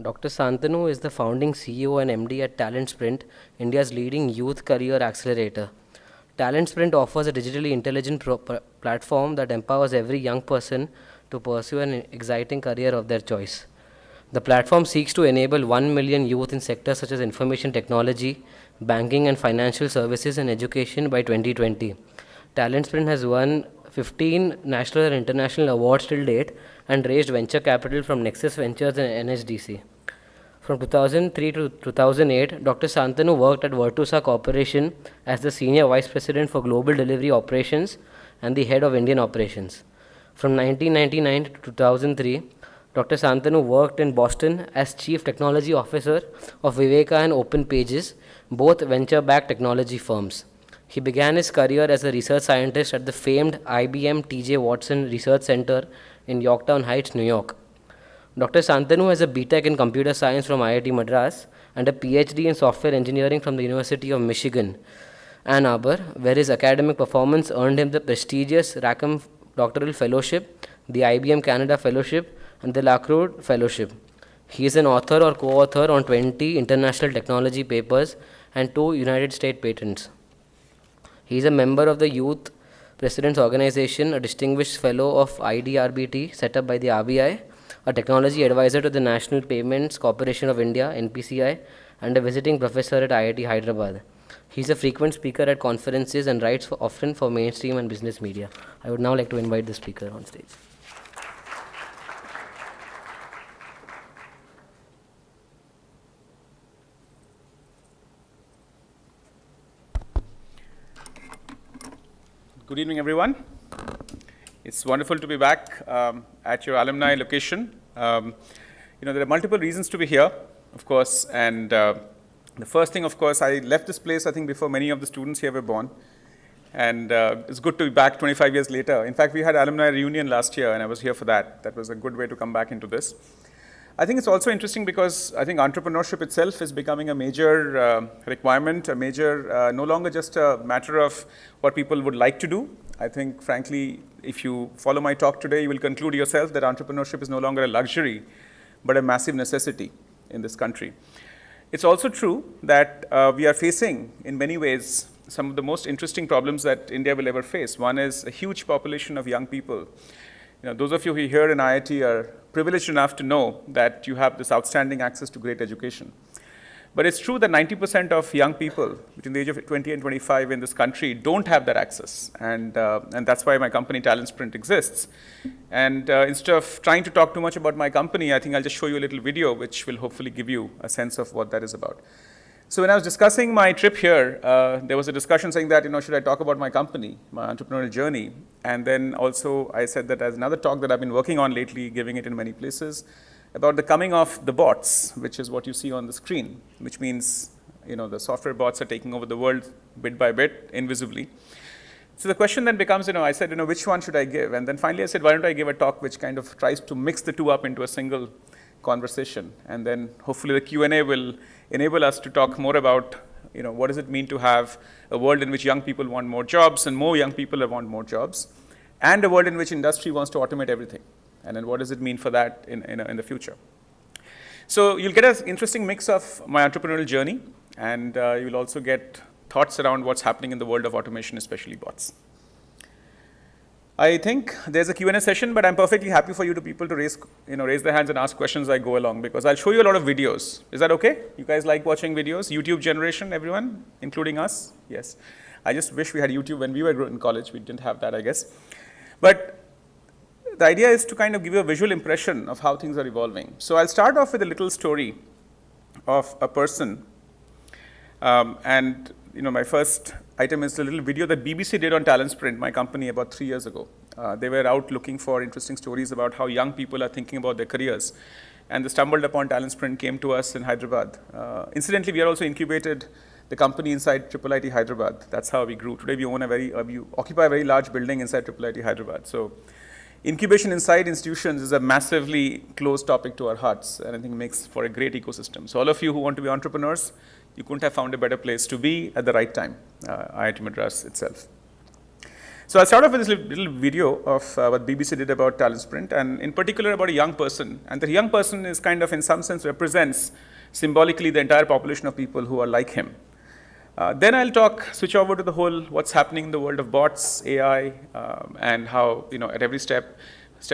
Dr. Santanu is the founding CEO and MD at TalentSprint, India's leading youth career accelerator. TalentSprint offers a digitally intelligent platform that empowers every young person to pursue an exciting career of their choice. The platform seeks to enable 1 million youth in sectors such as information technology, banking and financial services, and education by 2020. TalentSprint has won 15 national and international awards till date and raised venture capital from Nexus Ventures and NSDC. From 2003 to 2008, Dr. Santanu worked at Virtusa Corporation as the Senior Vice President for Global Delivery Operations and the Head of Indian Operations. From 1999 to 2003, Dr. Santanu worked in Boston as Chief Technology Officer of Viveca and Openpages, both venture-backed technology firms. He began his career as a research scientist at the famed IBM T.J. Watson Research Center in Yorktown Heights, New York. Dr. Santanu has a BTech in Computer Science from IIT Madras and a PhD in Software Engineering from the University of Michigan, Ann Arbor, where his academic performance earned him the prestigious Rackham Doctoral Fellowship, the IBM Canada Fellowship, and the Lacroix Fellowship. He is an author or co-author on 20 international technology papers and 2 United States patents. He is a member of the Youth President's Organization, a distinguished fellow of IDRBT set up by the RBI, a technology advisor to the National Payments Corporation of India, NPCI, and a visiting professor at IIT Hyderabad. He is a frequent speaker at conferences and writes often for mainstream and business media. I would now like to invite the speaker on stage. Good evening, everyone. It's wonderful to be back at your alumni location. There are multiple reasons to be here, of course, and the first thing, of course, I left this place, I think, before many of the students here were born, and it's good to be back 25 years later. In fact, we had alumni reunion last year, and I was here for that. That was a good way to come back into this. I think it's also interesting because I think entrepreneurship itself is becoming a major requirement, a major, no longer just a matter of what people would like to do. I think, frankly, if you follow my talk today, you will conclude yourself that entrepreneurship is no longer a luxury, but a massive necessity in this country. It's also true that we are facing, in many ways, some of the most interesting problems that India will ever face. One is a huge population of young people. Those of you who are here in IIT are privileged enough to know that you have this outstanding access to great education. But it's true that 90% of young people between the age of 20 and 25 in this country don't have that access. And that's why my company, TalentSprint, exists. And instead of trying to talk too much about my company, I think I'll just show you a little video which will hopefully give you a sense of what that is about. So when I was discussing my trip here, there was a discussion saying that, should I talk about my company, my entrepreneurial journey? And then also I said that as another talk that I've been working on lately, giving it in many places, about the coming of the bots, which is what you see on the screen, which means, the software bots are taking over the world bit by bit, invisibly. So the question then becomes, I said, which one should I give? And then finally I said, why don't I give a talk which kind of tries to mix the two up into a single conversation? And then hopefully the Q&A will enable us to talk more about, what does it mean to have a world in which young people want more jobs and more young people want more jobs, and a world in which industry wants to automate everything. And then what does it mean for that in the future? So you'll get an interesting mix of my entrepreneurial journey, and you'll also get thoughts around what's happening in the world of automation, especially bots. I think there's a Q&A session, but I'm perfectly happy for you people to raise their hands and ask questions as I go along, because I'll show you a lot of videos. Is that okay? You guys like watching videos? YouTube generation, everyone, including us? Yes. I just wish we had YouTube when we were in college. We didn't have that, I guess. But the idea is to kind of give you a visual impression of how things are evolving. So I'll start off with a little story of a person. My first item is a little video that BBC did on TalentSprint, my company, about 3 years ago. They were out looking for interesting stories about how young people are thinking about their careers. And they stumbled upon TalentSprint, came to us in Hyderabad. Incidentally, we are also incubated the company inside IIIT Hyderabad. That's how we grew. Today, we occupy a very large building inside IIIT Hyderabad. So incubation inside institutions is a massively close topic to our hearts, and I think makes for a great ecosystem. So all of you who want to be entrepreneurs, you couldn't have found a better place to be at the right time, IIT Madras itself. So I'll start off with this little video of what BBC did about TalentSprint, and in particular about a young person. And the young person is kind of, in some sense, represents symbolically the entire population of people who are like him. Then I'll switch over to the whole what's happening in the world of bots, AI, and how, at every step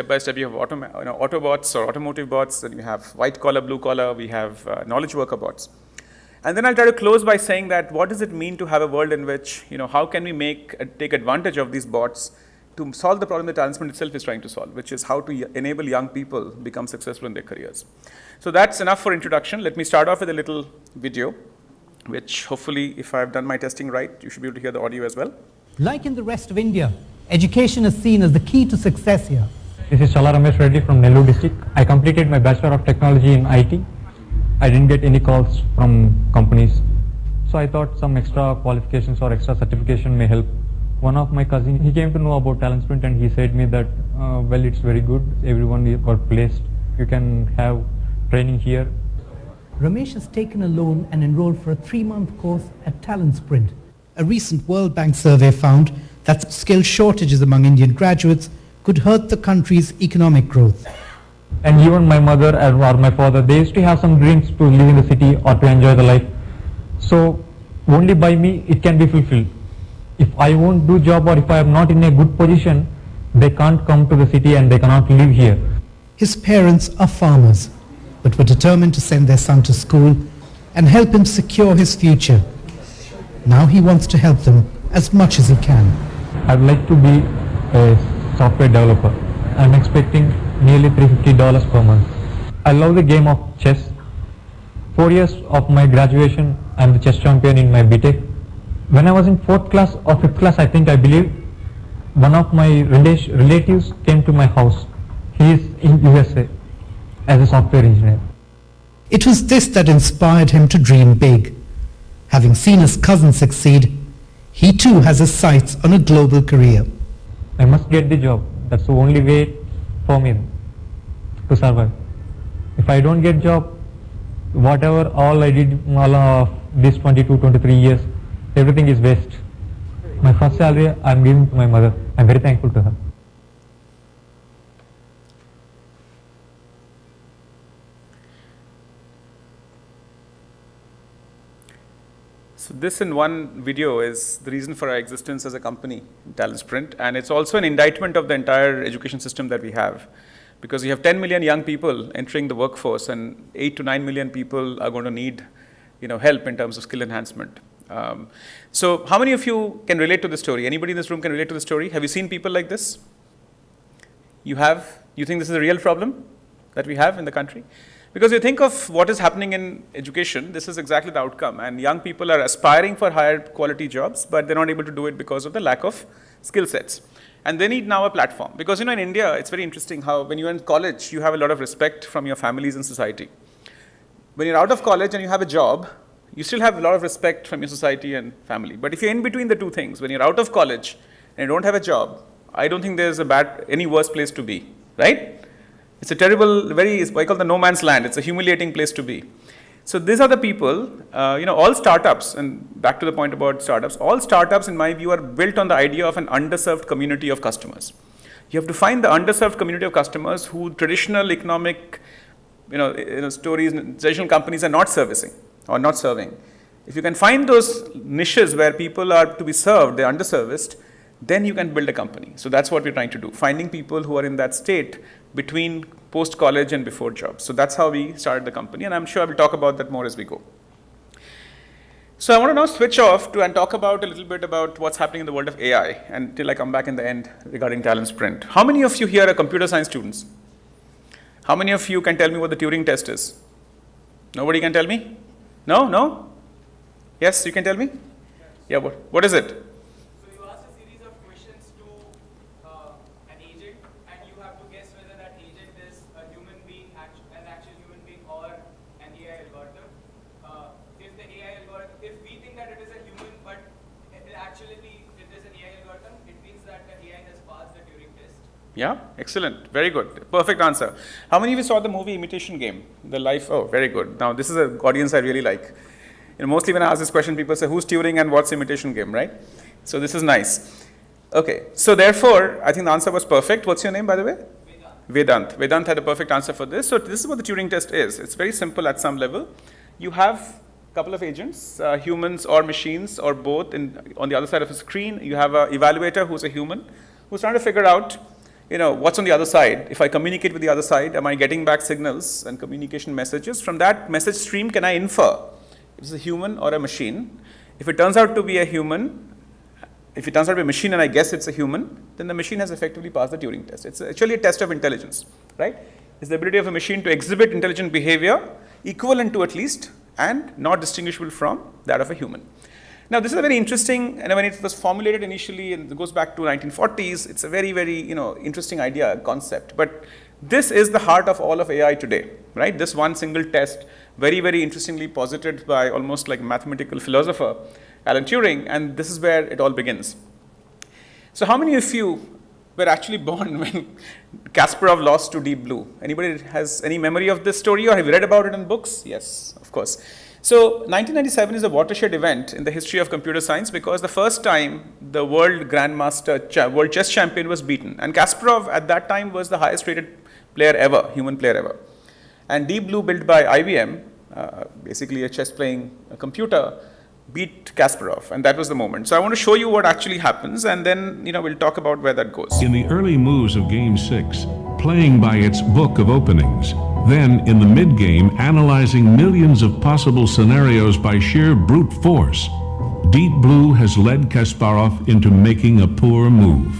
by step, you have Autobots or automotive bots, and you have white collar, blue collar, we have knowledge worker bots. And then I'll try to close by saying that what does it mean to have a world in which, how can we take advantage of these bots to solve the problem that TalentSprint itself is trying to solve, which is how to enable young people become successful in their careers. So that's enough for introduction. Let me start off with a little video, which hopefully, if I've done my testing right, you should be able to hear the audio as well. Like in the rest of India, education is seen as the key to success here. This is Chala Ramesh Reddy from Nellore district. I completed my Bachelor of Technology in IT. I didn't get any calls from companies. So I thought some extra qualifications or extra certification may help. One of my cousins, he came to know about TalentSprint and he said me that, well, it's very good. Everyone got placed. You can have training here. Ramesh has taken a loan and enrolled for a 3-month course at TalentSprint. A recent World Bank survey found that skill shortages among Indian graduates could hurt the country's economic growth. And even my mother or my father, they used to have some dreams to live in the city or to enjoy the life. So only by me it can be fulfilled. If I won't do job or if I am not in a good position, they can't come to the city and they cannot live here. His parents are farmers, but were determined to send their son to school and help him secure his future. Now he wants to help them as much as he can. I'd like to be a software developer. I'm expecting nearly $350 per month. I love the game of chess. 4 years of my graduation, I'm the chess champion in my BTech. When I was in 4th class or 5th class, I believe, one of my relatives came to my house. He is in USA as a software engineer. It was this that inspired him to dream big. Having seen his cousin succeed, he too has his sights on a global career. I must get the job. That's the only way for me to survive. If I don't get job, whatever all I did all of these 22, 23 years, everything is waste. My first salary I'm giving to my mother. I'm very thankful to her. So this in one video is the reason for our existence as a company, TalentSprint, and it's also an indictment of the entire education system that we have, because we have 10 million young people entering the workforce and 8 to 9 million people are going to need help in terms of skill enhancement. So how many of you can relate to the story? Anybody in this room can relate to the story? Have you seen people like this? You have? You think this is a real problem that we have in the country? Because you think of what is happening in education, this is exactly the outcome. And young people are aspiring for higher quality jobs, but they're not able to do it because of the lack of skill sets. And they need now a platform. Because in India, it's very interesting how when you're in college, you have a lot of respect from your families and society. When you're out of college and you have a job, you still have a lot of respect from your society and family. But if you're in between the two things, when you're out of college and you don't have a job, I don't think there's any worse place to be, right? It's a terrible, I call the no man's land. It's a humiliating place to be. So these are the people, all startups, and back to the point about startups, all startups in my view are built on the idea of an underserved community of customers. You have to find the underserved community of customers who traditional economic, stories, traditional companies are not servicing or not serving. If you can find those niches where people are to be served, they're underserviced, then you can build a company. So that's what we're trying to do, finding people who are in that state between post-college and before jobs. So that's how we started the company, and I'm sure I will talk about that more as we go. So I want to now switch off and talk about a little bit about what's happening in the world of AI, until I come back in the end regarding TalentSprint. How many of you here are computer science students? How many of you can tell me what the Turing test is? Nobody can tell me? No? No? Yes, you can tell me? Yeah, what is it? Yeah, excellent, very good, perfect answer. How many of you saw the movie Imitation Game? Very good. Now this is an audience I really like. Mostly when I ask this question, people say, who's Turing and what's Imitation Game, right? So this is nice. Okay, so therefore, I think the answer was perfect. What's your name, by the way? Vedant. Vedant had a perfect answer for this. So this is what the Turing test is. It's very simple at some level. You have a couple of agents, humans or machines or both. On the other side of a screen, you have an evaluator who's a human, who's trying to figure out, what's on the other side. If I communicate with the other side, am I getting back signals and communication messages? From that message stream, can I infer if it's a human or a machine? If it turns out to be a human, if it turns out to be a machine and I guess it's a human, then the machine has effectively passed the Turing test. It's actually a test of intelligence, right? It's the ability of a machine to exhibit intelligent behavior equivalent to at least and not distinguishable from that of a human. Now, this is a very interesting, and when it was formulated initially, and it goes back to 1940s, it's a very, very, interesting idea, concept. But this is the heart of all of AI today, right? This one single test, very, very interestingly posited by almost like mathematical philosopher, Alan Turing, and this is where it all begins. So how many of you were actually born when Kasparov lost to Deep Blue? Anybody has any memory of this story, or have you read about it in books? Yes, of course. So 1997 is a watershed event in the history of computer science because the first time the world grandmaster, world chess champion was beaten. And Kasparov at that time was the highest rated player ever, human player ever. And Deep Blue, built by IBM, basically a chess playing computer, beat Kasparov, and that was the moment. So I want to show you what actually happens, and then we'll talk about where that goes. In the early moves of Game 6, playing by its book of openings, then in the mid-game analyzing millions of possible scenarios by sheer brute force, Deep Blue has led Kasparov into making a poor move.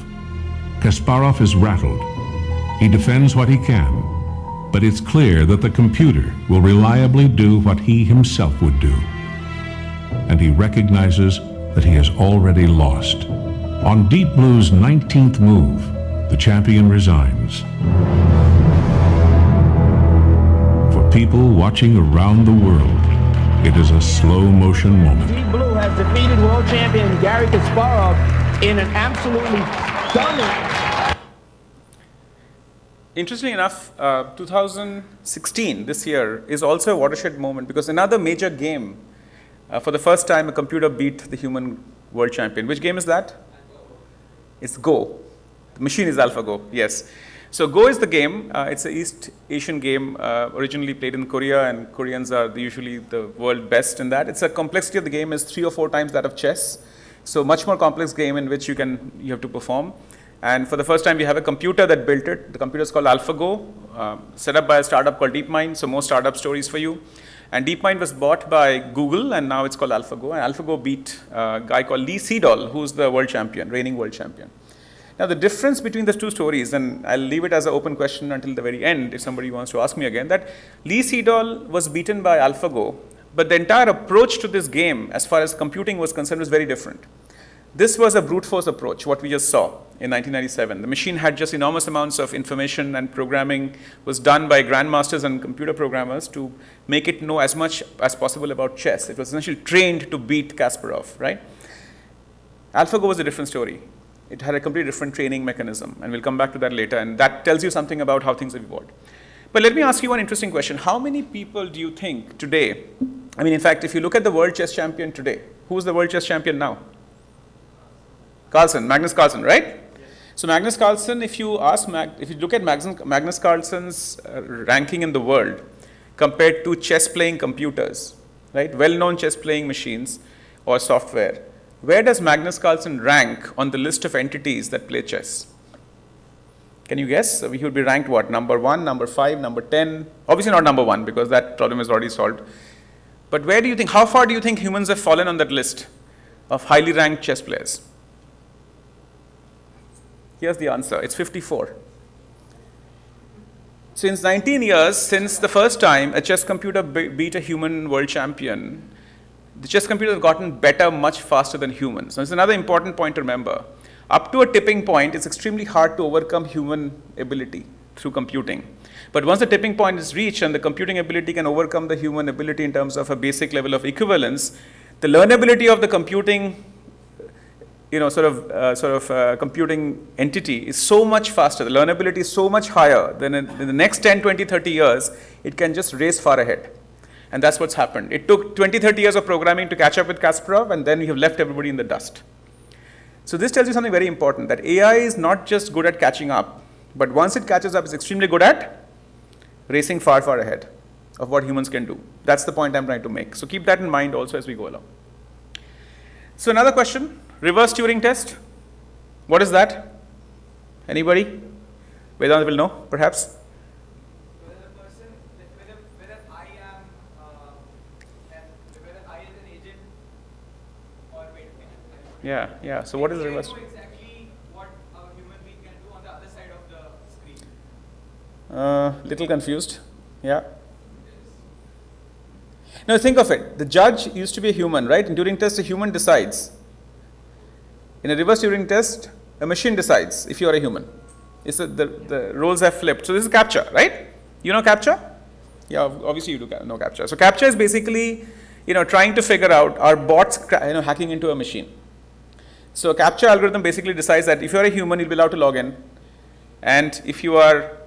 Kasparov is rattled. He defends what he can, but it's clear that the computer will reliably do what he himself would do. And he recognizes that he has already lost. On Deep Blue's 19th move, the champion resigns. For people watching around the world, it is a slow-motion moment. Deep Blue has defeated world champion Garry Kasparov in an absolutely stunning... Interestingly enough, 2016, this year, is also a watershed moment because another major game, for the first time, a computer beat the human world champion. Which game is that? It's Go. The machine is AlphaGo, yes. So Go is the game. It's an East Asian game, originally played in Korea, and Koreans are usually the world best in that. It's a complexity of the game is 3 or 4 times that of chess. So much more complex game in which you have to perform. And for the first time, we have a computer that built it. The computer is called AlphaGo, set up by a startup called DeepMind. So more startup stories for you. And DeepMind was bought by Google, and now it's called AlphaGo. And AlphaGo beat a guy called Lee Sedol, who's the world champion, reigning world champion. Now, the difference between the two stories, and I'll leave it as an open question until the very end, if somebody wants to ask me again, that Lee Sedol was beaten by AlphaGo, but the entire approach to this game, as far as computing was concerned, was very different. This was a brute force approach, what we just saw in 1997. The machine had just enormous amounts of information, and programming was done by grandmasters and computer programmers to make it know as much as possible about chess. It was essentially trained to beat Kasparov, right? AlphaGo was a different story. It had a completely different training mechanism, and we'll come back to that later, and that tells you something about how things have evolved. But let me ask you one interesting question. How many people do you think today, in fact, if you look at the world chess champion today, who's the world chess champion now? Carlsen, Magnus Carlsen, right? Yes. So Magnus Carlsen, if you look at Magnus Carlsen's ranking in the world compared to chess-playing computers, right, well-known chess-playing machines or software, where does Magnus Carlsen rank on the list of entities that play chess? Can you guess? He would be ranked what? Number 1, number 5, number 10? Obviously not number 1 because that problem is already solved. But where do you think, how far do you think humans have fallen on that list of highly ranked chess players? Here's the answer. It's 54. Since 19 years, since the first time a chess computer beat a human world champion, the chess computers have gotten better much faster than humans. Now, it's another important point to remember. Up to a tipping point, it's extremely hard to overcome human ability through computing. But once the tipping point is reached and the computing ability can overcome the human ability in terms of a basic level of equivalence, the learnability of the computing computing entity is so much faster, the learnability is so much higher than in the next 10, 20, 30 years, it can just race far ahead. And that's what's happened. It took 20, 30 years of programming to catch up with Kasparov, and then we have left everybody in the dust. So this tells you something very important, that AI is not just good at catching up, but once it catches up, it's extremely good at racing far, far ahead of what humans can do. That's the point I'm trying to make. So keep that in mind also as we go along. So another question, reverse Turing test. What is that? Anybody? Vedant will know, perhaps. Whether the person, whether I am, whether I is an agent or wait. Yeah. So what is the reverse? I know exactly what a human being can do on the other side of the screen. Little confused. Yeah. Now think of it. The judge used to be a human, right? In Turing test, a human decides. In a reverse Turing test, a machine decides if you are a human. The roles have flipped. So this is CAPTCHA, right? You know CAPTCHA? Yeah, obviously you do know CAPTCHA. So CAPTCHA is basically, trying to figure out, are bots, hacking into a machine. So a CAPTCHA algorithm basically decides that if you are a human, you'll be allowed to log in. And if you are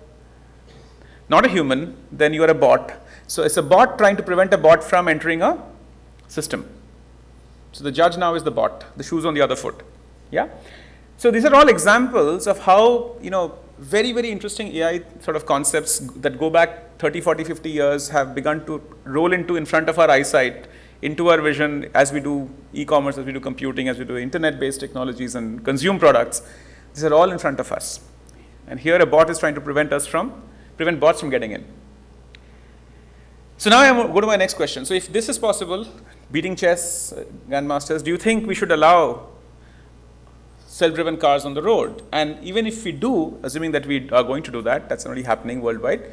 not a human, then you are a bot. So it's a bot trying to prevent a bot from entering a system. So the judge now is the bot, the shoes on the other foot. Yeah? So these are all examples of how, very, very interesting AI sort of concepts that go back 30, 40, 50 years have begun to roll into in front of our eyesight, into our vision as we do e-commerce, as we do computing, as we do internet-based technologies and consume products. These are all in front of us. And here a bot is trying to prevent bots from getting in. So now I go to my next question. So if this is possible, beating chess, grandmasters, do you think we should allow self-driven cars on the road? And even if we do, assuming that we are going to do that, that's already happening worldwide,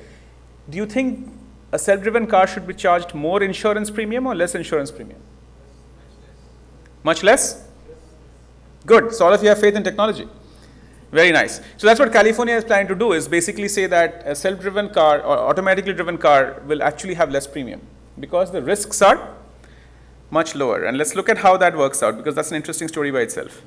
do you think a self-driven car should be charged more insurance premium or less insurance premium? Much less? Good. So all of you have faith in technology. Very nice. So that's what California is planning to do, is basically say that a self-driven car or automatically driven car will actually have less premium because the risks are much lower. And let's look at how that works out, because that's an interesting story by itself.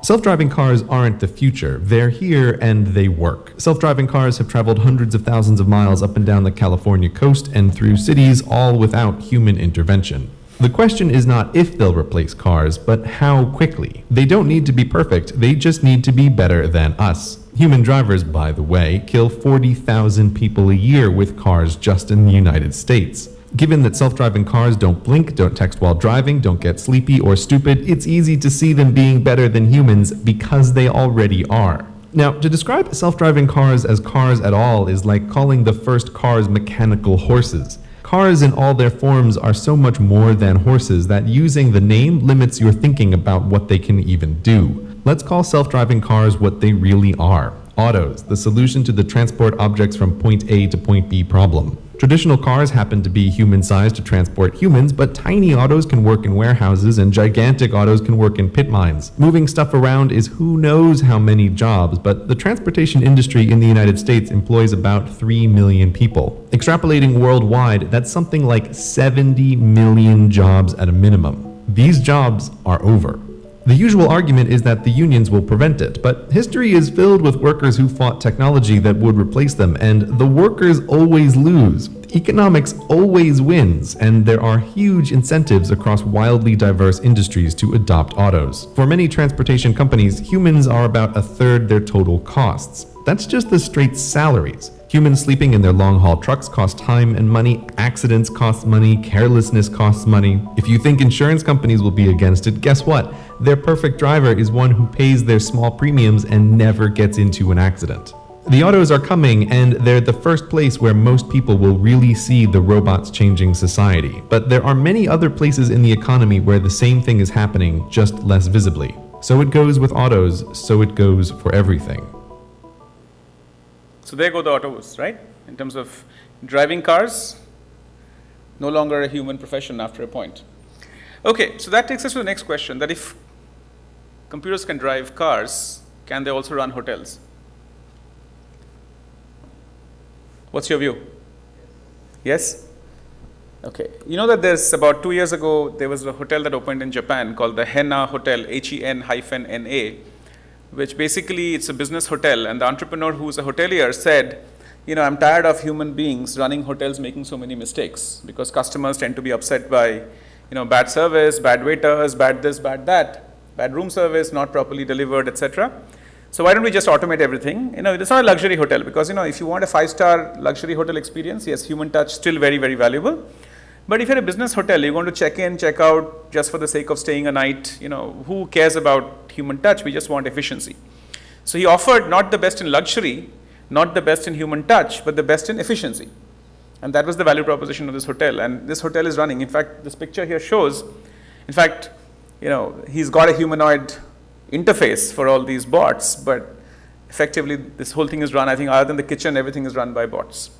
Self-driving cars aren't the future. They're here and they work. Self-driving cars have traveled hundreds of thousands of miles up and down the California coast and through cities, all without human intervention. The question is not if they'll replace cars, but how quickly. They don't need to be perfect, they just need to be better than us. Human drivers, by the way, kill 40,000 people a year with cars just in the United States. Given that self-driving cars don't blink, don't text while driving, don't get sleepy or stupid, it's easy to see them being better than humans because they already are. Now, to describe self-driving cars as cars at all is like calling the first cars mechanical horses. Cars in all their forms are so much more than horses that using the name limits your thinking about what they can even do. Let's call self-driving cars what they really are. Autos, the solution to the transport objects from point A to point B problem. Traditional cars happen to be human-sized to transport humans, but tiny autos can work in warehouses and gigantic autos can work in pit mines. Moving stuff around is who knows how many jobs, but the transportation industry in the United States employs about 3 million people. Extrapolating worldwide, that's something like 70 million jobs at a minimum. These jobs are over. The usual argument is that the unions will prevent it, but history is filled with workers who fought technology that would replace them, and the workers always lose. Economics always wins, and there are huge incentives across wildly diverse industries to adopt autos. For many transportation companies, humans are about a third their total costs. That's just the straight salaries. Humans sleeping in their long-haul trucks cost time and money, accidents cost money, carelessness costs money. If you think insurance companies will be against it, guess what? Their perfect driver is one who pays their small premiums and never gets into an accident. The autos are coming, and they're the first place where most people will really see the robots changing society. But there are many other places in the economy where the same thing is happening, just less visibly. So it goes with autos, so it goes for everything. So there go the autos, right? In terms of driving cars, no longer a human profession after a point. Okay, so that takes us to the next question, that if computers can drive cars, can they also run hotels? What's your view? Yes? Okay. You know that there's about 2 years ago, there was a hotel that opened in Japan called the Hena Hotel, Hen-NA, which basically it's a business hotel, and the entrepreneur who's a hotelier said, I'm tired of human beings running hotels making so many mistakes, because customers tend to be upset by, bad service, bad waiters, bad this, bad that. bad room service, not properly delivered, etc. So why don't we just automate everything? It's not a luxury hotel because, if you want a 5-star luxury hotel experience, yes, human touch still very, very valuable. But if you're a business hotel, you're going to check in, check out just for the sake of staying a night. Who cares about human touch? We just want efficiency. So he offered not the best in luxury, not the best in human touch, but the best in efficiency. And that was the value proposition of this hotel. And this hotel is running. In fact, this picture here shows, in fact, he's got a humanoid interface for all these bots, but effectively this whole thing is run, I think, other than the kitchen, everything is run by bots.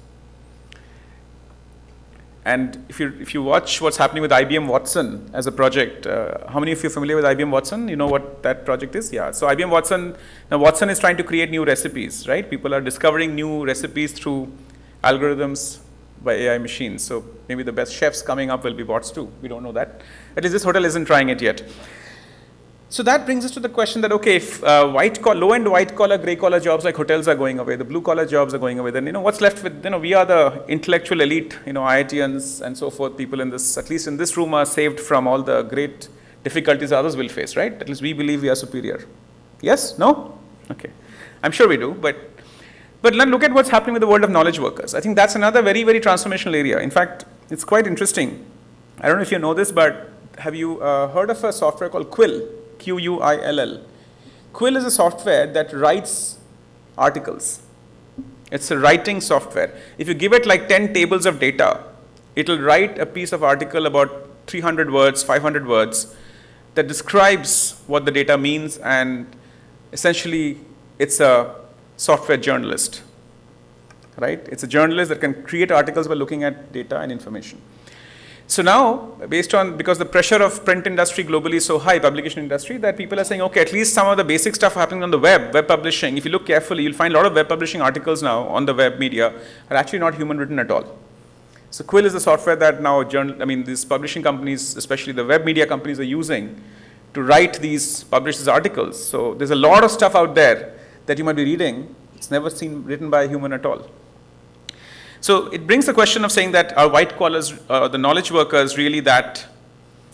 And if you watch what's happening with IBM Watson as a project, how many of you are familiar with IBM Watson? You know what that project is? Yeah. So IBM Watson, now Watson is trying to create new recipes, right? People are discovering new recipes through algorithms by AI machines. So maybe the best chefs coming up will be bots too. We don't know that. At least this hotel isn't trying it yet. So that brings us to the question that, okay, if low-end white-collar, grey-collar jobs like hotels are going away, the blue-collar jobs are going away, then, what's left with, we are the intellectual elite, IITians and so forth, people in this, at least in this room, are saved from all the great difficulties others will face, right? At least we believe we are superior. Yes? No? Okay. I'm sure we do, but let's look at what's happening with the world of knowledge workers. I think that's another very, very transformational area. In fact, it's quite interesting. I don't know if you know this, but have you heard of a software called Quill? Quill. Quill is a software that writes articles. It's a writing software. If you give it like 10 tables of data, it'll write a piece of article about 300 words, 500 words that describes what the data means, and essentially it's a software journalist, right? It's a journalist that can create articles by looking at data and information. So now, because the pressure of print industry globally is so high, publication industry, that people are saying, okay, at least some of the basic stuff happening on the web publishing, if you look carefully, you'll find a lot of web publishing articles now on the web media are actually not human written at all. So Quill is the software that now these publishing companies, especially the web media companies, are using to write these, publish these articles. So there's a lot of stuff out there that you might be reading. It's never seen written by a human at all. So it brings the question of saying that are white collars, the knowledge workers, really that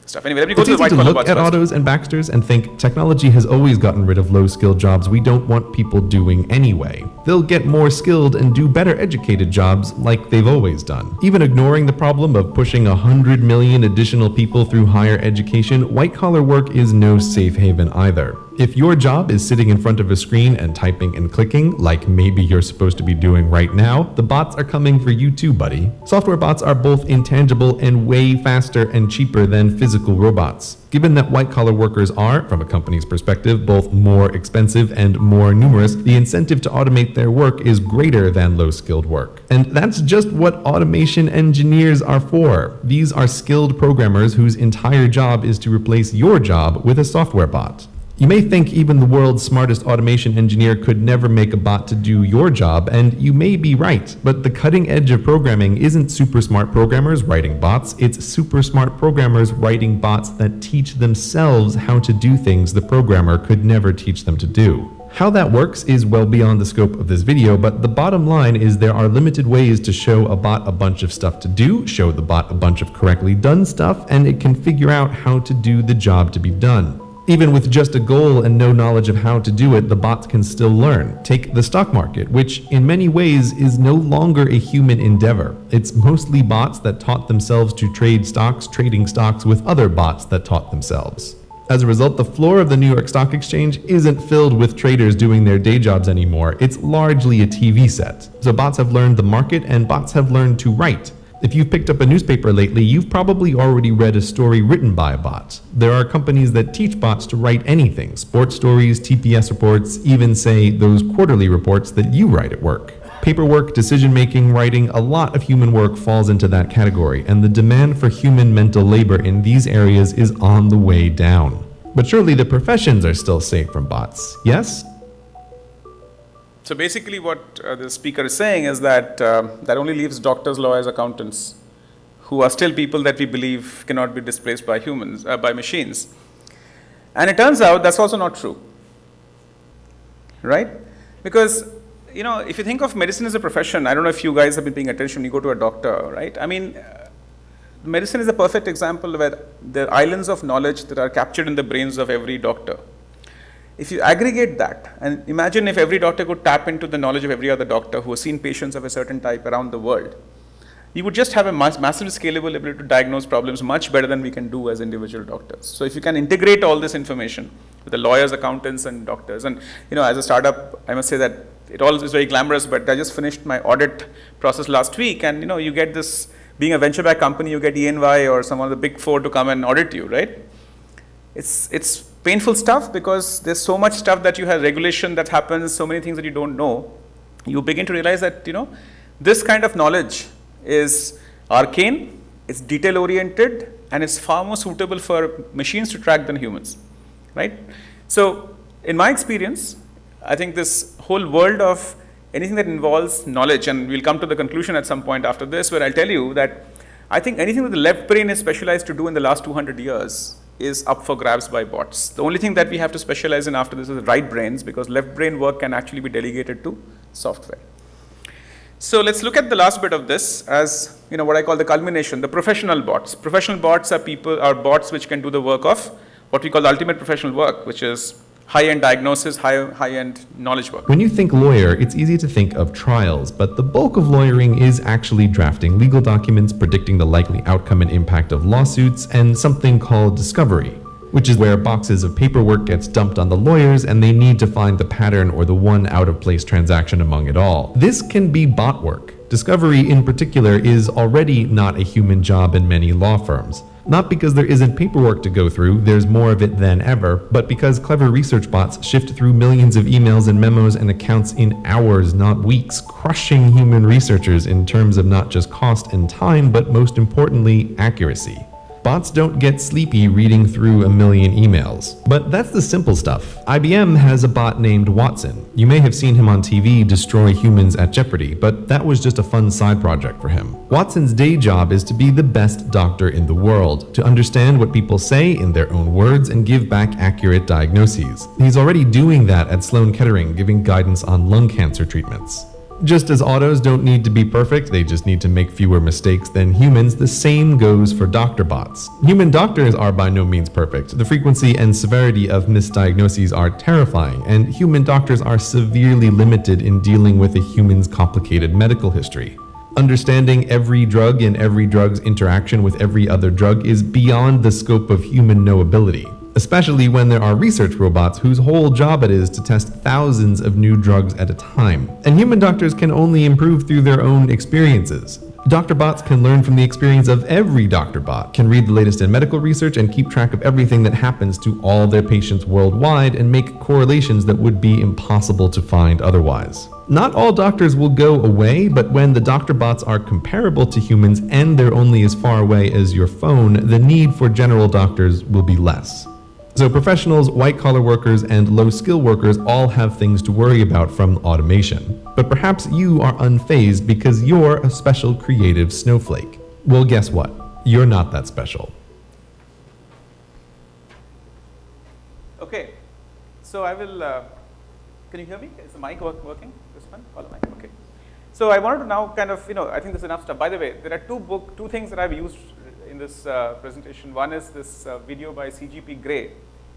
stuff? Anyway, let me go It's to the easy white to collar look bots at first. Autos and Baxters and think technology has always gotten rid of low-skilled jobs we don't want people doing anyway. They'll get more skilled and do better educated jobs like they've always done. Even ignoring the problem of pushing 100 million additional people through higher education, white-collar work is no safe haven either. If your job is sitting in front of a screen and typing and clicking, like maybe you're supposed to be doing right now, the bots are coming for you too, buddy. Software bots are both intangible and way faster and cheaper than physical robots. Given that white-collar workers are, from a company's perspective, both more expensive and more numerous, the incentive to automate their work is greater than low-skilled work. And that's just what automation engineers are for. These are skilled programmers whose entire job is to replace your job with a software bot. You may think even the world's smartest automation engineer could never make a bot to do your job, and you may be right, but the cutting edge of programming isn't super smart programmers writing bots, it's super smart programmers writing bots that teach themselves how to do things the programmer could never teach them to do. How that works is well beyond the scope of this video, but the bottom line is there are limited ways to show a bot a bunch of stuff to do, show the bot a bunch of correctly done stuff, and it can figure out how to do the job to be done. Even with just a goal and no knowledge of how to do it, the bots can still learn. Take the stock market, which in many ways is no longer a human endeavor. It's mostly bots that taught themselves to trade stocks, trading stocks with other bots that taught themselves. As a result, the floor of the New York Stock Exchange isn't filled with traders doing their day jobs anymore. It's largely a TV set. So bots have learned the market and bots have learned to write. If you've picked up a newspaper lately, you've probably already read a story written by a bot. There are companies that teach bots to write anything, sports stories, TPS reports, even say those quarterly reports that you write at work. Paperwork, decision-making, writing, a lot of human work falls into that category, and the demand for human mental labor in these areas is on the way down. But surely the professions are still safe from bots, yes? So basically what the speaker is saying is that that only leaves doctors, lawyers, accountants, who are still people that we believe cannot be displaced by humans, by machines. And it turns out that's also not true, right? Because, if you think of medicine as a profession, I don't know if you guys have been paying attention, you go to a doctor, right? I mean, medicine is a perfect example where the islands of knowledge that are captured in the brains of every doctor. If you aggregate that, and imagine if every doctor could tap into the knowledge of every other doctor who has seen patients of a certain type around the world, you would just have a massively scalable ability to diagnose problems much better than we can do as individual doctors. So if you can integrate all this information with the lawyers, accountants, and doctors, and as a startup, I must say that it all is very glamorous, but I just finished my audit process last week, and you get this, being a venture-backed company, you get EY or some of the big four to come and audit you, right? It's painful stuff because there's so much stuff that you have, regulation that happens, so many things that you don't know. You begin to realize that, this kind of knowledge is arcane, it's detail-oriented, and it's far more suitable for machines to track than humans, right? So, in my experience, I think this whole world of anything that involves knowledge, and we'll come to the conclusion at some point after this, where I'll tell you that I think anything that the left brain is specialized to do in the last 200 years is up for grabs by bots. The only thing that we have to specialize in after this is right brains, because left brain work can actually be delegated to software. So let's look at the last bit of this as what I call the culmination, the professional bots. Professional bots are bots which can do the work of what we call the ultimate professional work, which is high-end diagnosis, high-end knowledge work. When you think lawyer, it's easy to think of trials, but the bulk of lawyering is actually drafting legal documents, predicting the likely outcome and impact of lawsuits, and something called discovery, which is where boxes of paperwork gets dumped on the lawyers and they need to find the pattern or the one out-of-place transaction among it all. This can be bot work. Discovery in particular is already not a human job in many law firms. Not because there isn't paperwork to go through, there's more of it than ever, but because clever research bots shift through millions of emails and memos and accounts in hours, not weeks, crushing human researchers in terms of not just cost and time, but most importantly, accuracy. Bots don't get sleepy reading through a million emails. But that's the simple stuff. IBM has a bot named Watson. You may have seen him on TV destroy humans at Jeopardy, but that was just a fun side project for him. Watson's day job is to be the best doctor in the world, to understand what people say in their own words and give back accurate diagnoses. He's already doing that at Sloan Kettering, giving guidance on lung cancer treatments. Just as autos don't need to be perfect, they just need to make fewer mistakes than humans, the same goes for doctor bots. Human doctors are by no means perfect. The frequency and severity of misdiagnoses are terrifying, and human doctors are severely limited in dealing with a human's complicated medical history. Understanding every drug and every drug's interaction with every other drug is beyond the scope of human knowability. Especially when there are research robots whose whole job it is to test thousands of new drugs at a time. And human doctors can only improve through their own experiences. Doctor bots can learn from the experience of every doctor bot, can read the latest in medical research and keep track of everything that happens to all their patients worldwide and make correlations that would be impossible to find otherwise. Not all doctors will go away, but when the doctor bots are comparable to humans and they're only as far away as your phone, the need for general doctors will be less. So professionals, white-collar workers, and low-skill workers all have things to worry about from automation. But perhaps you are unfazed because you're a special creative snowflake. Well, guess what? You're not that special. Okay, so I will, can you hear me? Is the mic working? This one? Call the mic, okay. So I wanted to now kind of, I think there's enough stuff. By the way, there are two things that I've used in this presentation. One is this video by CGP Gray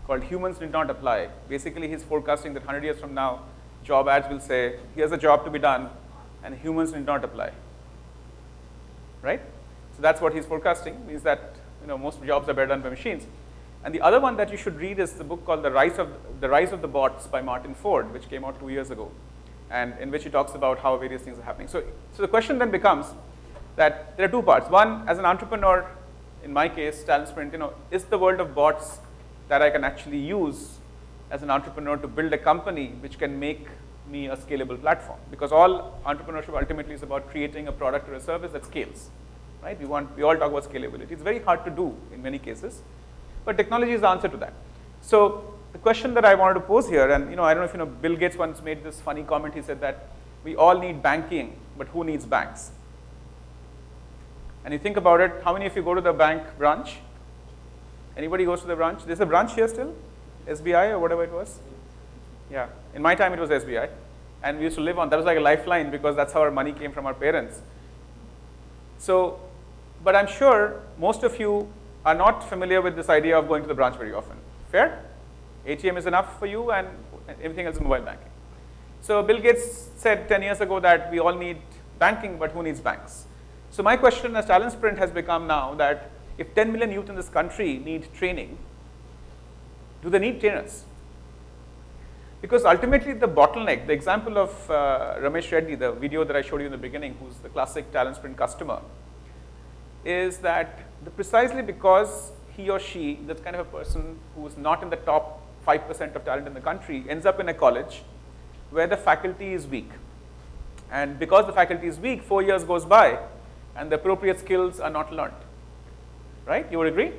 called Humans Did Not Apply. Basically, he's forecasting that 100 years from now, job ads will say, here's a job to be done, and humans did not apply, right? So that's what he's forecasting, means that most jobs are better done by machines. And the other one that you should read is the book called The Rise of the Bots by Martin Ford, which came out 2 years ago, and in which he talks about how various things are happening. So the question then becomes that there are two parts. One, as an entrepreneur, in my case, TalentSprint, is the world of bots that I can actually use as an entrepreneur to build a company which can make me a scalable platform? Because all entrepreneurship ultimately is about creating a product or a service that scales, right? We all talk about scalability. It's very hard to do in many cases, but technology is the answer to that. So the question that I wanted to pose here, and I don't know if Bill Gates once made this funny comment. He said that we all need banking, but who needs banks? And you think about it, how many of you go to the bank branch? Anybody goes to the branch? There's a branch here still? SBI or whatever it was? Yeah, in my time it was SBI. And we used to live on, that was like a lifeline because that's how our money came from our parents. So but I'm sure most of you are not familiar with this idea of going to the branch very often. Fair? ATM is enough for you and everything else is mobile banking. So Bill Gates said 10 years ago that we all need banking, but who needs banks? So my question as TalentSprint has become now that if 10 million youth in this country need training, do they need trainers? Because ultimately the bottleneck, the example of Ramesh Reddy, the video that I showed you in the beginning, who's the classic TalentSprint customer, is that precisely because he or she, that kind of a person who is not in the top 5% of talent in the country, ends up in a college where the faculty is weak. And because the faculty is weak, 4 years goes by and the appropriate skills are not learned. Right? You would agree?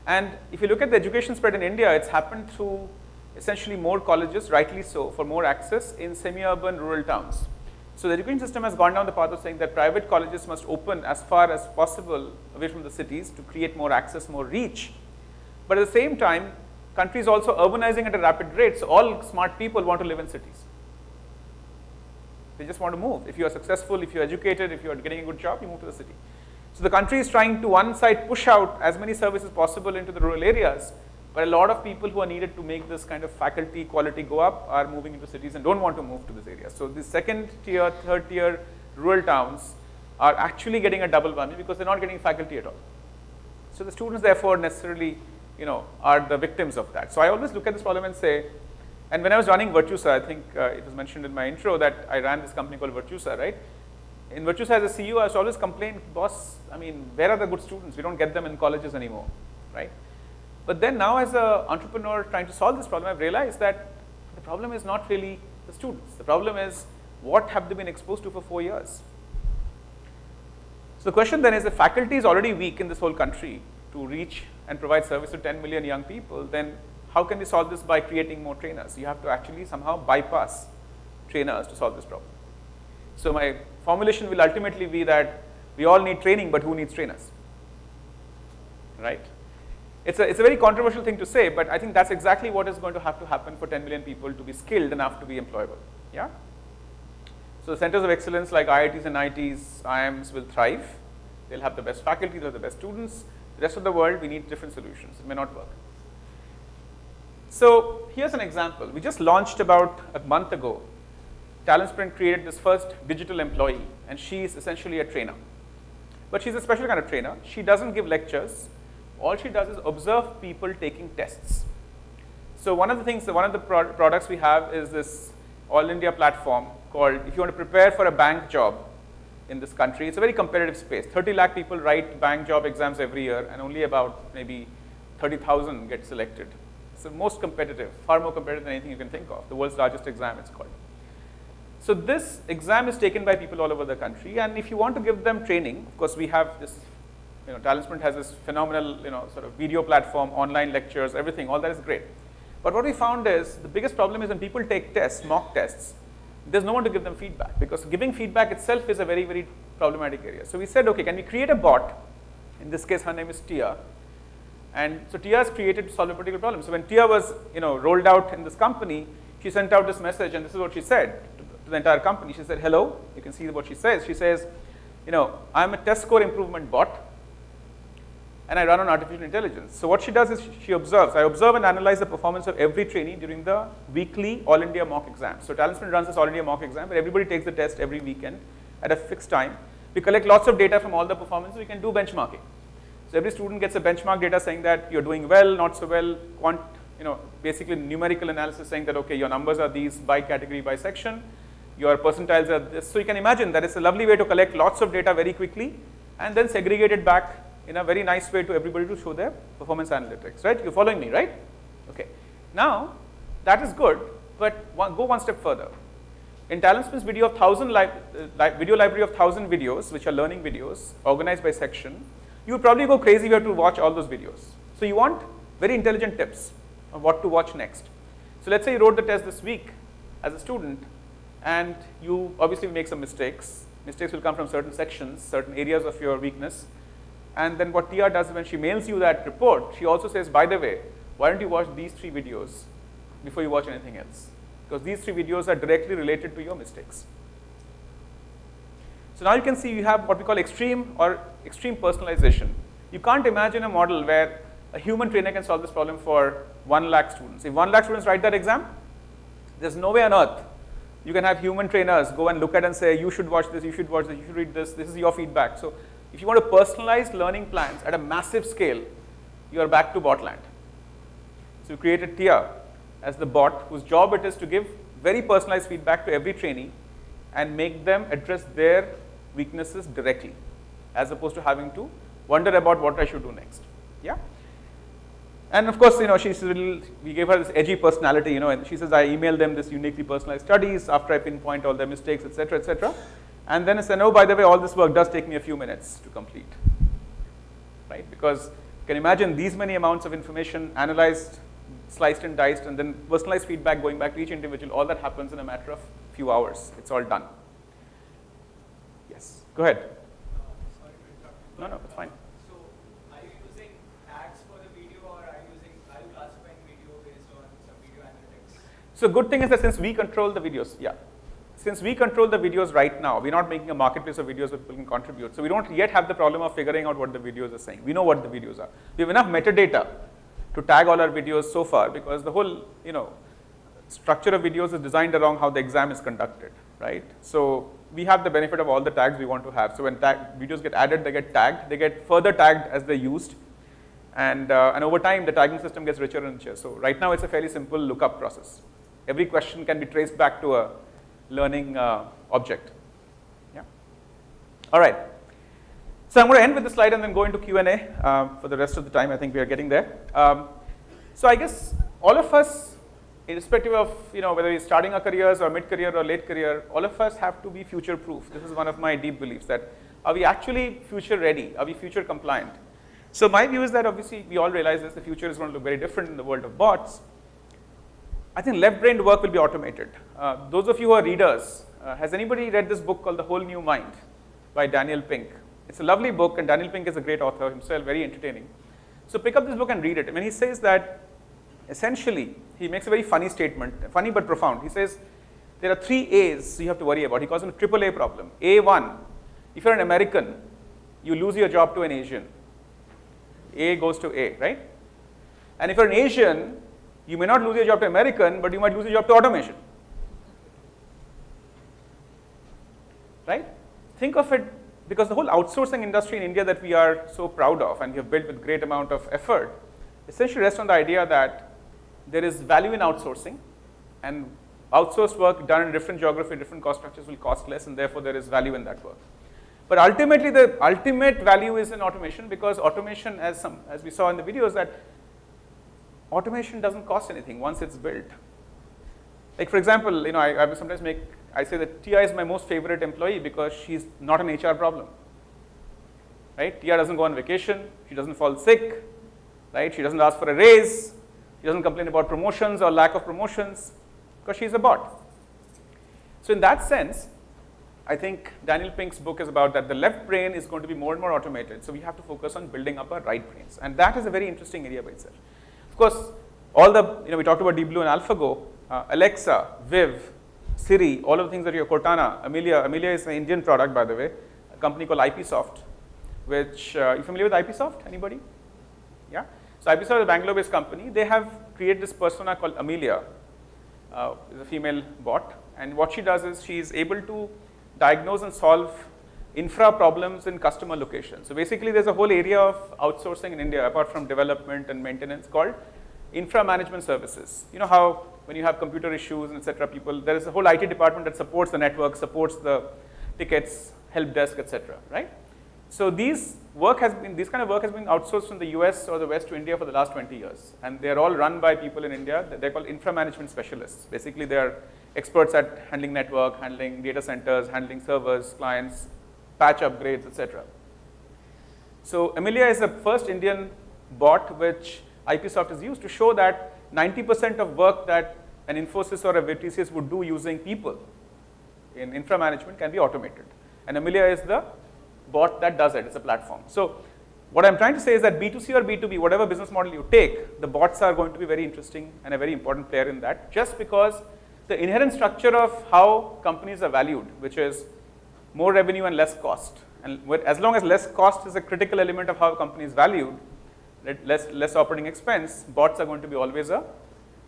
And if you look at the education spread in India, it's happened through essentially more colleges, rightly so, for more access in semi-urban rural towns. So the education system has gone down the path of saying that private colleges must open as far as possible away from the cities to create more access, more reach. But at the same time, country is also urbanizing at a rapid rate, so all smart people want to live in cities. They just want to move. If you are successful, if you're educated, if you're getting a good job, you move to the city. So the country is trying to one side push out as many services possible into the rural areas, but a lot of people who are needed to make this kind of faculty quality go up are moving into cities and don't want to move to this area. So the second tier, third tier rural towns are actually getting a double whammy because they're not getting faculty at all. So the students therefore necessarily, are the victims of that. So I always look at this problem and say, and when I was running Virtusa, I think it was mentioned in my intro that I ran this company called Virtusa, right? In Virtusa as a CEO, I was always complained, boss, where are the good students? We don't get them in colleges anymore, right? But then now as an entrepreneur trying to solve this problem, I've realized that the problem is not really the students. The problem is what have they been exposed to for 4 years? So the question then is, if faculty is already weak in this whole country to reach and provide service to 10 million young people, then how can we solve this by creating more trainers? You have to actually somehow bypass trainers to solve this problem. So my formulation will ultimately be that we all need training, but who needs trainers? Right? It's a very controversial thing to say, but I think that's exactly what is going to have to happen for 10 million people to be skilled enough to be employable. Yeah? So the centers of excellence like IITs and IITs, IIMs will thrive. They'll have the best faculty, they'll have the best students. The rest of the world, we need different solutions. It may not work. So here's an example. We just launched about a month ago. TalentSprint created this first digital employee, and she's essentially a trainer. But she's a special kind of trainer. She doesn't give lectures. All she does is observe people taking tests. So one of the products we have is this All India platform called, if you want to prepare for a bank job in this country, it's a very competitive space. 30 lakh people write bank job exams every year, and only about maybe 30,000 get selected. It's the most competitive, far more competitive than anything you can think of. The world's largest exam, it's called. So this exam is taken by people all over the country, and if you want to give them training, of course we have this, TalentSprint has this phenomenal, sort of video platform, online lectures, everything, all that is great. But what we found is, the biggest problem is when people take tests, mock tests, there's no one to give them feedback, because giving feedback itself is a very, very problematic area. So we said, okay, can we create a bot? In this case, her name is Tia. And so Tia is created to solve a particular problem. So when Tia was, rolled out in this company, she sent out this message, and this is what she said to the entire company. She said, hello, you can see what she says. She says, I'm a test score improvement bot, and I run on artificial intelligence. So what she does is she observes. I observe and analyze the performance of every trainee during the weekly All India mock exam. So TalentSprint runs this All India mock exam, where everybody takes the test every weekend at a fixed time. We collect lots of data from all the performances. We can do benchmarking. So every student gets a benchmark data saying that you're doing well, not so well, basically numerical analysis saying that, okay, your numbers are these by category, by section, your percentiles are this. So you can imagine that it's a lovely way to collect lots of data very quickly and then segregate it back in a very nice way to everybody to show their performance analytics, right? You're following me, right? Okay. Now, that is good, but go one step further. In TalentSprint's video library of 1,000 videos, which are learning videos, organized by section, you would probably go crazy if you have to watch all those videos. So you want very intelligent tips on what to watch next. So let's say you wrote the test this week as a student, and you obviously make some mistakes. Mistakes will come from certain sections, certain areas of your weakness. And then what Tia does when she mails you that report, she also says, by the way, why don't you watch these 3 videos before you watch anything else? Because these 3 videos are directly related to your mistakes. So now you can see you have what we call extreme personalization. You can't imagine a model where a human trainer can solve this problem for 1 lakh students. If 1 lakh students write that exam, there's no way on earth you can have human trainers go and look at and say, you should watch this, you should watch this, you should read this is your feedback. So if you want to personalize learning plans at a massive scale, you are back to botland. So you created TIA as the bot whose job it is to give very personalized feedback to every trainee and make them address their weaknesses directly, as opposed to having to wonder about what I should do next. Yeah. And of course, we gave her this edgy personality, and she says, I emailed them this uniquely personalized studies after I pinpoint all their mistakes, etc., etc. And then I said, oh, by the way, all this work does take me a few minutes to complete, right? Because you can imagine these many amounts of information analyzed, sliced and diced, and then personalized feedback going back to each individual. All that happens in a matter of few hours. It's all done. Yes, go ahead. Sorry to interrupt you. No, it's fine. So, are you using tags for the video, or are you classifying video based on some video analytics? So good thing is that since we control the videos, since we control the videos right now, we're not making a marketplace of videos where people can contribute. So we don't yet have the problem of figuring out what the videos are saying. We know what the videos are. We have enough metadata to tag all our videos so far, because the whole structure of videos is designed around how the exam is conducted, right? So we have the benefit of all the tags we want to have. So when videos get added, they get tagged, they get further tagged as they're used, and over time the tagging system gets richer and richer. So right now it's a fairly simple lookup process. Every question can be traced back to a learning object. Yeah. All right. So I'm going to end with this slide and then go into Q&A for the rest of the time. I think we are getting there. So I guess all of us, irrespective of whether we're starting our careers or mid-career or late career, all of us have to be future-proof. This is one of my deep beliefs, that are we actually future-ready? Are we future-compliant? So my view is that obviously we all realize this, the future is going to look very different in the world of bots. I think left-brained work will be automated. Those of you who are readers, has anybody read this book called The Whole New Mind by Daniel Pink? It's a lovely book, and Daniel Pink is a great author himself, very entertaining. So pick up this book and read it. When he says that, essentially, he makes a very funny statement, funny but profound. He says, there are 3 A's you have to worry about. He calls them a triple A problem. A1, if you're an American, you lose your job to an Asian. A goes to A, right? And if you're an Asian, you may not lose your job to American, but you might lose your job to automation. Right? Think of it, because the whole outsourcing industry in India that we are so proud of and we have built with great amount of effort, essentially rests on the idea that there is value in outsourcing, and outsourced work done in a different geography, different cost structures will cost less, and therefore there is value in that work. But ultimately, the ultimate value is in automation, because automation, as we saw in the videos, that automation doesn't cost anything once it's built. Like for example, I sometimes I say that Tia is my most favorite employee because she's not an HR problem. Right? Tia doesn't go on vacation, she doesn't fall sick, right? She doesn't ask for a raise, she doesn't complain about promotions or lack of promotions, because she's a bot. So in that sense, I think Daniel Pink's book is about that the left brain is going to be more and more automated, so we have to focus on building up our right brains, and that is a very interesting area by itself. Of course, all the, we talked about Deep Blue and AlphaGo, Alexa, Viv, Siri, all of the things that you have, Cortana, Amelia is an Indian product, by the way, a company called IPsoft, which, you familiar with IPsoft, anybody? Yeah? So IPsoft is a Bangalore-based company. They have created this persona called Amelia, is a female bot, and what she does is she is able to diagnose and solve infra problems in customer locations. So basically there's a whole area of outsourcing in India, apart from development and maintenance, called infra management services. You know how when you have computer issues and etc., there is a whole IT department that supports the network, supports the tickets, help desk, etc., right? So this kind of work has been outsourced from the US or the West to India for the last 20 years. And they're all run by people in India. They're called infra management specialists. Basically, they're experts at handling network, handling data centers, handling servers, clients, patch upgrades, etc. So Amelia is the first Indian bot which IPsoft has used to show that 90% of work that an Infosys or a Virtusa would do using people in infra management can be automated. And Amelia is the bot that does it. It's a platform. So what I'm trying to say is that B2C or B2B, whatever business model you take, the bots are going to be very interesting and a very important player in that, just because the inherent structure of how companies are valued, which is more revenue and less cost. And as long as less cost is a critical element of how a company is valued, less operating expense, bots are going to be always a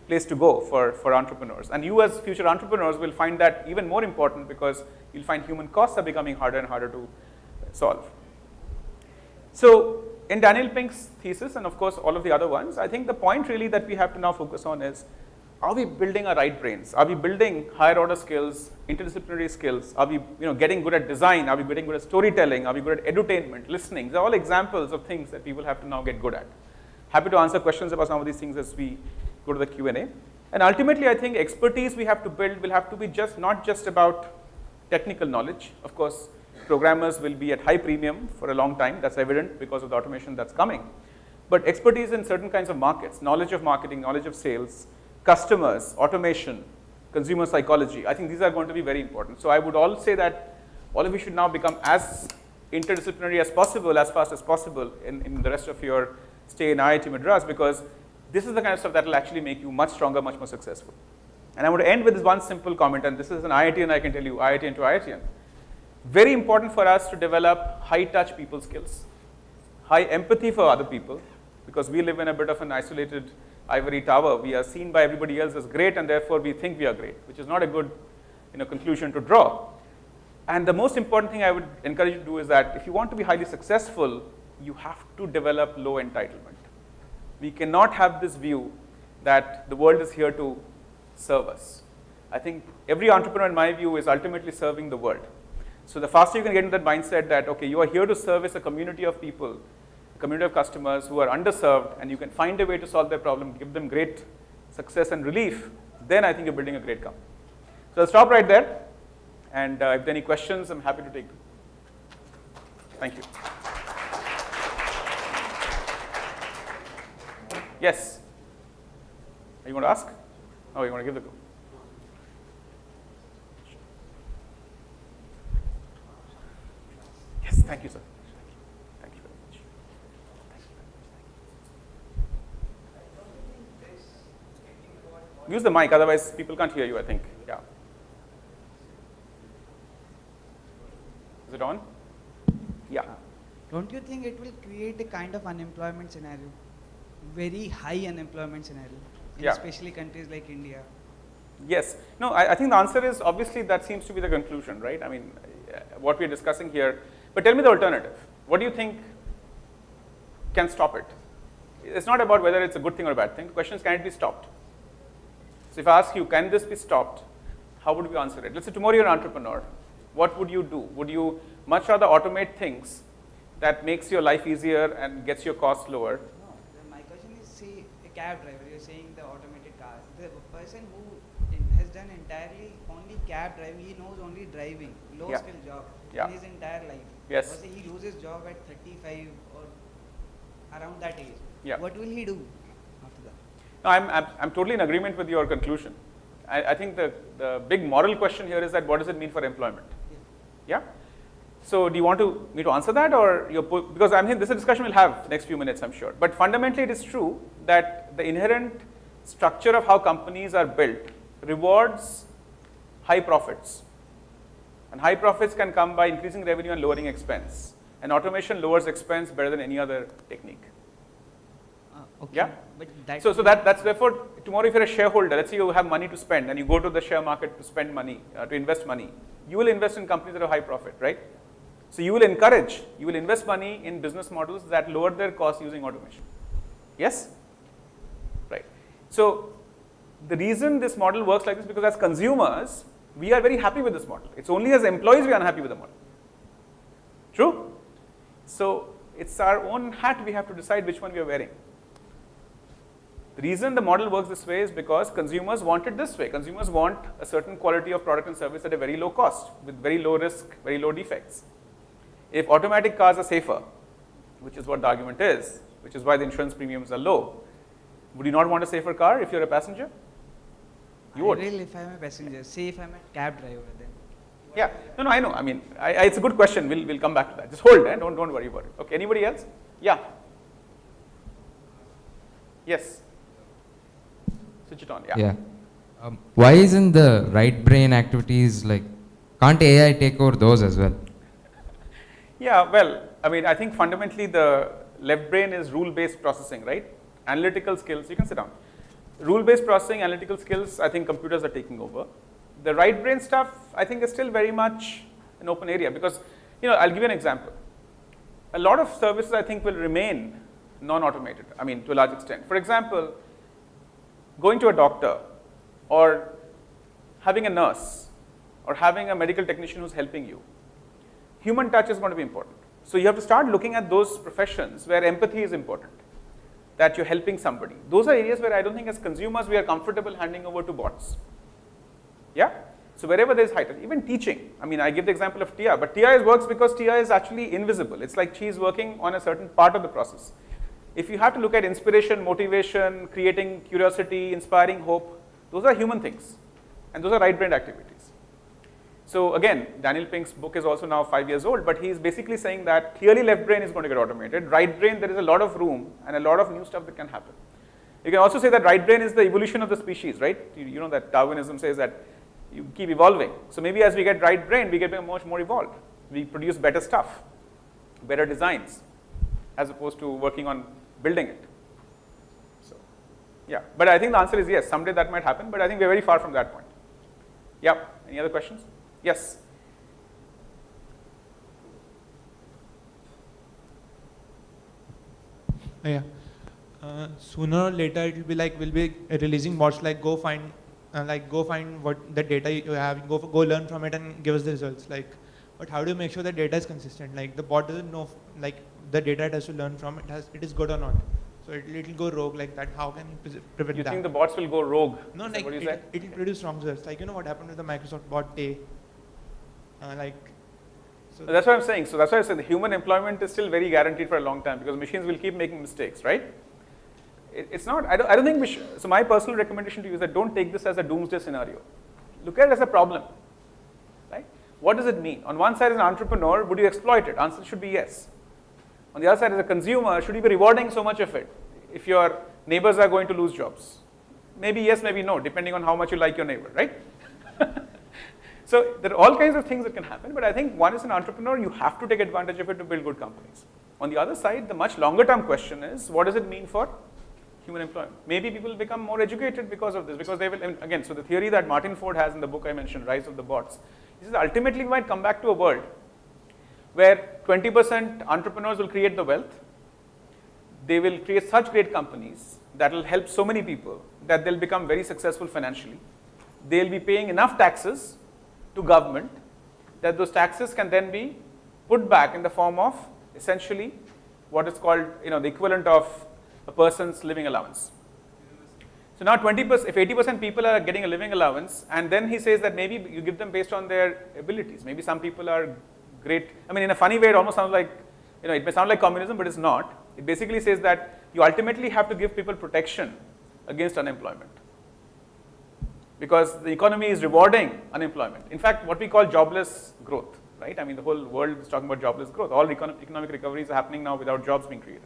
place to go for entrepreneurs. And you as future entrepreneurs will find that even more important because you'll find human costs are becoming harder and harder to solve. So in Daniel Pink's thesis, and of course all of the other ones, I think the point really that we have to now focus on is, are we building our right brains? Are we building higher order skills, interdisciplinary skills? Are we getting good at design? Are we getting good at storytelling? Are we good at edutainment, listening? They're all examples of things that people have to now get good at. Happy to answer questions about some of these things as we go to the Q&A. And ultimately, I think expertise we have to build will have to be not just about technical knowledge. Of course, programmers will be at high premium for a long time. That's evident because of the automation that's coming. But expertise in certain kinds of markets, knowledge of marketing, knowledge of sales, customers, automation, consumer psychology, I think these are going to be very important. So I would all say that all of you should now become as interdisciplinary as possible, as fast as possible in the rest of your stay in IIT Madras, because this is the kind of stuff that will actually make you much stronger, much more successful. And I want to end with this one simple comment, and this is an IITian, I can tell you, IITian to IITian. Very important for us to develop high-touch people skills, high empathy for other people, because we live in a bit of an isolated ivory tower. We are seen by everybody else as great, and therefore we think we are great, which is not a good conclusion to draw. And the most important thing I would encourage you to do is that if you want to be highly successful, you have to develop low entitlement. We cannot have this view that the world is here to serve us. I think every entrepreneur, in my view, is ultimately serving the world. So the faster you can get into that mindset that, okay, you are here to service a community of people, a community of customers who are underserved, and you can find a way to solve their problem, give them great success and relief, then I think you're building a great company. So I'll stop right there, and if there are any questions, I'm happy to take them. Thank you. Yes? You want to ask? Oh, you want to give the go? Yes, thank you, sir. Thank you very much. Use the mic, otherwise people can't hear you, I think. Yeah. Is it on? Yeah. Don't you think it will create a kind of unemployment scenario? Very high unemployment scenario, in especially countries like India. Yes. No, I think the answer is obviously that seems to be the conclusion, right? I mean, what we're discussing here. But tell me the alternative. What do you think can stop it? It's not about whether it's a good thing or a bad thing. The question is, can it be stopped? So if I ask you, can this be stopped? How would you answer it? Let's say tomorrow you're an entrepreneur. What would you do? Would you much rather automate things that makes your life easier and gets your costs lower? My question is, say, a cab driver, you're saying the automated cars. The person who has done entirely only cab driving, he knows only driving, low skill job in his entire life. Yes. Or say he loses job at 35 or around that age. Yeah. What will he do after that? No, I'm totally in agreement with your conclusion. I think the big moral question here is that what does it mean for employment? Yeah? So do you want me to answer that, or because I mean this is a discussion we'll have next few minutes, I'm sure. But fundamentally it is true that the inherent structure of how companies are built rewards high profits. And high profits can come by increasing revenue and lowering expense. And automation lowers expense better than any other technique. Okay. Yeah? But that So that's therefore, tomorrow if you're a shareholder, let's say you have money to spend and you go to the share market to spend money, to invest money, you will invest in companies that have high profit, right? So you will invest money in business models that lower their costs using automation. Yes? Right. So the reason this model works like this is because as consumers, we are very happy with this model. It's only as employees we are unhappy with the model. True? So it's our own hat we have to decide which one we are wearing. The reason the model works this way is because consumers want it this way. Consumers want a certain quality of product and service at a very low cost, with very low risk, very low defects. If automatic cars are safer, which is what the argument is, which is why the insurance premiums are low, would you not want a safer car if you're a passenger? You would. I will if I'm a passenger. Say if I'm a cab driver then. Yeah. No, I know. I mean, it's a good question. We'll come back to that. Just hold, don't worry about it. Okay. Anybody else? Yeah. Yes. Switch it on. Yeah. Why isn't the right brain activities like Can't AI take over those as well? Yeah, well, I mean, I think fundamentally the left brain is rule-based processing, right? Analytical skills, you can sit down. Rule-based processing, analytical skills, I think computers are taking over. The right brain stuff, I think is still very much an open area because, I'll give you an example. A lot of services I think will remain non-automated, I mean, to a large extent. For example, going to a doctor or having a nurse or having a medical technician who's helping you, human touch is going to be important. So you have to start looking at those professions where empathy is important, that you're helping somebody. Those are areas where I don't think as consumers we are comfortable handing over to bots. Yeah? So wherever there's high touch, even teaching. I mean, I give the example of Tia, but Tia works because Tia is actually invisible. It's like she's working on a certain part of the process. If you have to look at inspiration, motivation, creating curiosity, inspiring hope, those are human things. And those are right-brained activities. So again, Daniel Pink's book is also now 5 years old, but he's basically saying that clearly left brain is going to get automated. Right brain, there is a lot of room and a lot of new stuff that can happen. You can also say that right brain is the evolution of the species, right? You know that Darwinism says that you keep evolving. So maybe as we get right brain, we get much more evolved. We produce better stuff, better designs, as opposed to working on building it. So, yeah. But I think the answer is yes. Someday that might happen, but I think we're very far from that point. Yeah. Any other questions? Yes. Yeah. Sooner or later it will be like we'll be releasing bots like go find what the data you have, go learn from it and give us the results. Like, but how do you make sure the data is consistent? Like the bot doesn't know like the data it has to learn from it is good or not. So it'll go rogue like that. How can you prevent that? You think the bots will go rogue? No, like it'll produce wrong results. Like what happened with the Microsoft bot Tay. So that's what I'm saying. So that's why I said the human employment is still very guaranteed for a long time because machines will keep making mistakes, right? It's not. I don't think we should. So my personal recommendation to you is that don't take this as a doomsday scenario. Look at it as a problem, right? What does it mean? On one side, as an entrepreneur, would you exploit it? Answer should be yes. On the other side, as a consumer, should you be rewarding so much of it if your neighbors are going to lose jobs? Maybe yes, maybe no, depending on how much you like your neighbor, right? So there are all kinds of things that can happen, but I think one is an entrepreneur, you have to take advantage of it to build good companies. On the other side, the much longer term question is, what does it mean for human employment? Maybe people will become more educated because of this, because they will, again, so the theory that Martin Ford has in the book I mentioned, Rise of the Bots, he says ultimately we might come back to a world where 20% entrepreneurs will create the wealth. They will create such great companies that will help so many people that they'll become very successful financially. They'll be paying enough taxes to government that those taxes can then be put back in the form of essentially what is called, the equivalent of a person's living allowance. So now 20%, if 80% people are getting a living allowance, and then he says that maybe you give them based on their abilities. Maybe some people are great. I mean, in a funny way, it almost sounds like, it may sound like communism, but it's not. It basically says that you ultimately have to give people protection against unemployment, because the economy is rewarding unemployment. In fact, what we call jobless growth, right? I mean, the whole world is talking about jobless growth. All economic recoveries are happening now without jobs being created.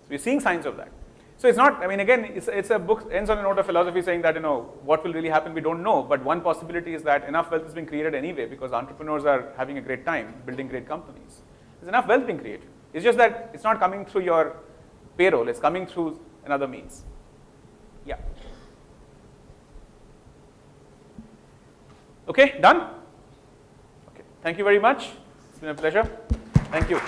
So we're seeing signs of that. So it's not, I mean, again, it's a book, ends on a note of philosophy saying that, what will really happen, we don't know. But one possibility is that enough wealth is being created anyway because entrepreneurs are having a great time building great companies. There's enough wealth being created. It's just that it's not coming through your payroll, it's coming through another means. Yeah. Okay, done? Okay, thank you very much. It's been a pleasure. Thank you.